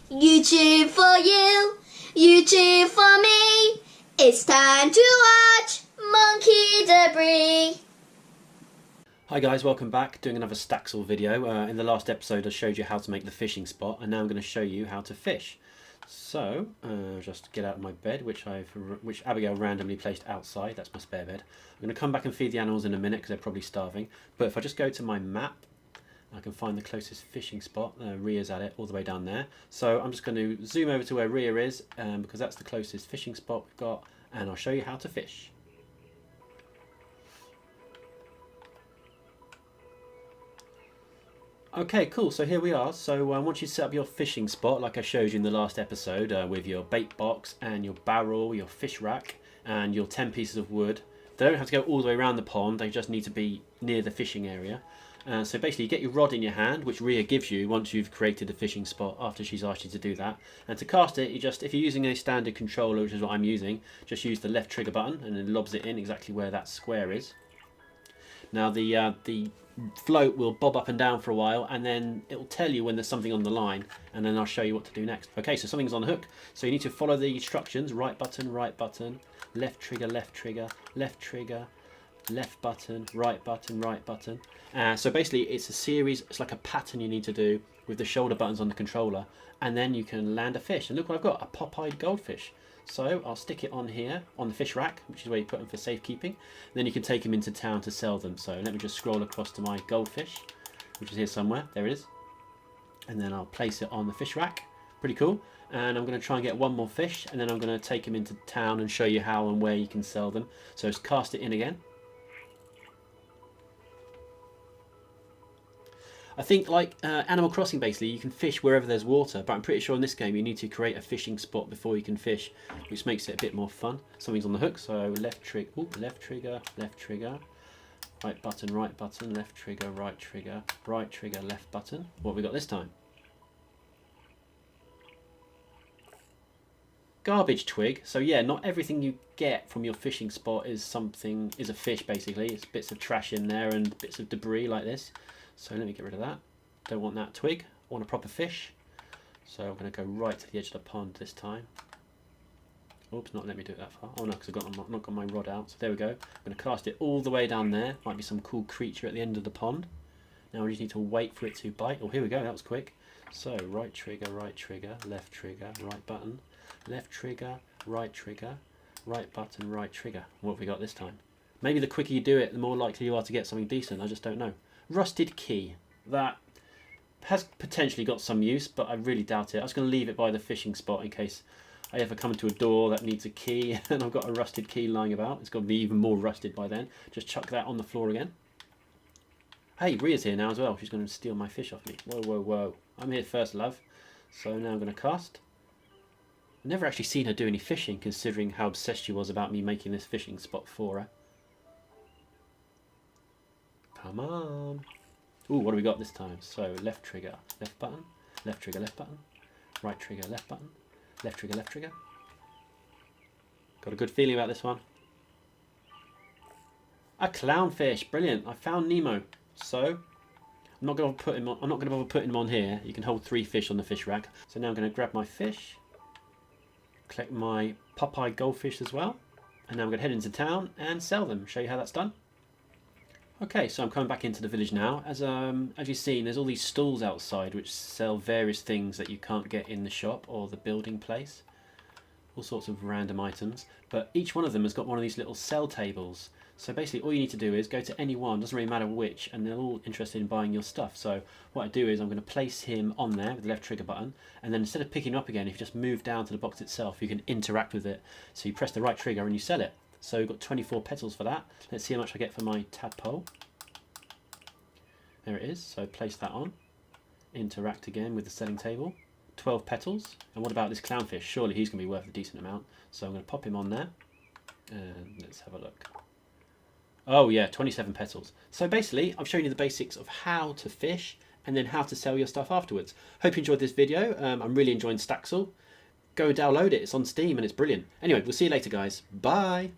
You cheer for you, you cheer for me. It's time to watch Monkey Debris. Hi guys, welcome back. Doing another Staxel video. In the last episode I showed you how to make the fishing spot, and now I'm going to show you how to fish. So, just get out of my bed, which Abigail randomly placed outside. That's my spare bed. I'm going to come back and feed the animals in a minute because they're probably starving. But if I just go to my map, I can find the closest fishing spot. Rhea's at it, all the way down there. So I'm just going to zoom over to where Rhea is, because that's the closest fishing spot we've got, and I'll show you how to fish. Okay, cool, so here we are. So once you set up your fishing spot, like I showed you in the last episode, with your bait box and your barrel, your fish rack, and your 10 pieces of wood. They don't have to go all the way around the pond, they just need to be near the fishing area. So basically you get your rod in your hand, which Rhea gives you once you've created the fishing spot after she's asked you to do that. And to cast it, if you're using a standard controller, which is what I'm using, just use the left trigger button and it lobs it in exactly where that square is. Now the float will bob up and down for a while, and then it will tell you when there's something on the line, and then I'll show you what to do next. Okay, so something's on the hook, so you need to follow the instructions: right button, left trigger, left trigger, left trigger, left button, right button, right button. So basically it's a series, it's like a pattern you need to do with the shoulder buttons on the controller, and then you can land a fish. And look what I've got, a pop-eyed goldfish. So I'll stick it on here, on the fish rack, which is where you put them for safekeeping. Then you can take them into town to sell them. So let me just scroll across to my goldfish, which is here somewhere. There it is. And then I'll place it on the fish rack. Pretty cool. And I'm going to try and get one more fish, and then I'm going to take them into town and show you how and where you can sell them. So just cast it in again. I think like Animal Crossing, basically you can fish wherever there's water, but I'm pretty sure in this game you need to create a fishing spot before you can fish, which makes it a bit more fun. Something's on the hook, so left trigger, left trigger, right button, left trigger, right trigger, left button. What have we got this time? Garbage twig. So yeah, not everything you get from your fishing spot is a fish basically. It's bits of trash in there and bits of debris like this. So let me get rid of that. Don't want that twig. I want a proper fish. So I'm going to go right to the edge of the pond this time. Oops, not let me do it that far. Oh no, because I've not got my rod out. So there we go. I'm going to cast it all the way down there. Might be some cool creature at the end of the pond. Now we just need to wait for it to bite. Oh, here we go. That was quick. So right trigger, left trigger, right button, left trigger, right button, right trigger. What have we got this time? Maybe the quicker you do it, the more likely you are to get something decent. I just don't know. Rusted key. That has potentially got some use, but I really doubt it. I was going to leave it by the fishing spot in case I ever come to a door that needs a key and I've got a rusted key lying about. It's got to be even more rusted by then. Just chuck that on the floor again. Hey, Rhea's here now as well. She's going to steal my fish off me. Whoa, whoa, whoa. I'm here first, love. So now I'm going to cast. I've never actually seen her do any fishing, considering how obsessed she was about me making this fishing spot for her. Come on. Ooh, what do we got this time? So left trigger, left button, left trigger, left button, right trigger, left button, left trigger, left trigger. Got a good feeling about this one. A clownfish, brilliant. I found Nemo. So I'm not going to bother putting him on here. You can hold 3 fish on the fish rack. So now I'm going to grab my fish, collect my Popeye goldfish as well, and now I'm going to head into town and sell them. Show you how that's done. Okay, so I'm coming back into the village now. As you've seen, there's all these stalls outside which sell various things that you can't get in the shop or the building place. All sorts of random items. But each one of them has got one of these little sell tables. So basically all you need to do is go to any one, doesn't really matter which, and they're all interested in buying your stuff. So what I do is I'm going to place him on there with the left trigger button, and then instead of picking him up again, if you just move down to the box itself, you can interact with it. So you press the right trigger and you sell it. So we've got 24 petals for that. Let's see how much I get for my tadpole. There it is. So place that on. Interact again with the selling table. 12 petals. And what about this clownfish? Surely he's going to be worth a decent amount. So I'm going to pop him on there. And let's have a look. Oh yeah, 27 petals. So basically, I've shown you the basics of how to fish and then how to sell your stuff afterwards. Hope you enjoyed this video. I'm really enjoying Staxel. Go download it. It's on Steam and it's brilliant. Anyway, we'll see you later, guys. Bye.